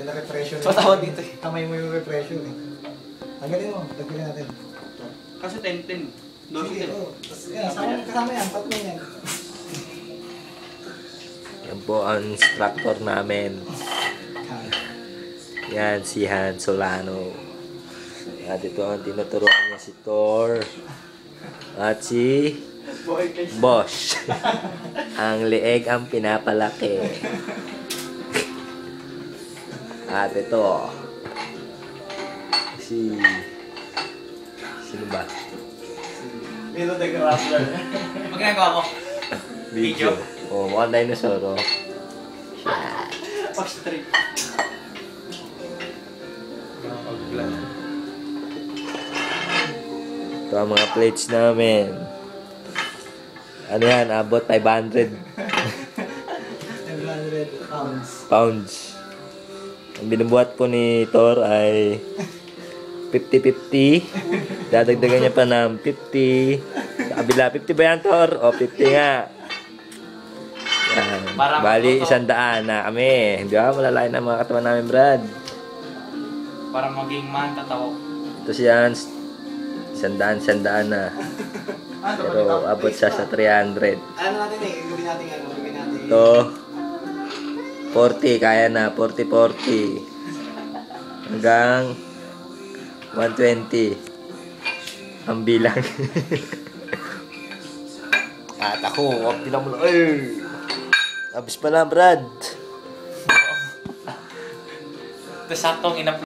natin na repression. So, tawag dito eh. Kamay mo yung repression eh. Tanggalin mo, tagpilin natin. Kasi 10-10. Sige, oo. Kasama yan, tatlo yan. Yan po ang instructor namin. Yan, si Han Solano. At ito ang tinuturuan niya si Thor. At si Bosch. Ang leeg ang pinapalaki. At ito. Sino ba? Dito the Grappler. Pag ginagawa mo? Video? Oh, mukhang dinosaur, oh. Ostrich. Ito ang mga plates namin. Ano yan? Abot 500 500 pounds. pounds. Ang binubuhat po ni Thor ay 50-50. Dadagdagan niya pa ng 50. Sa kabila, 50 ba yan, Thor? O, 50 nga. Yan. Bali, 100 na kami. Hindi ba? Malalain ang mga katawan namin, Brad. Para maging man, tatawa. Ito siya, 100 na. Pero abot siya sa 300. Ano natin eh, gawin natin ano, gawin natin. Ito, 40, kaya na. 40-40. Hanggang 120. Ang bilang. At ako, bilang mo lang. Ay! Abis pa lang, Brad. Ito saktong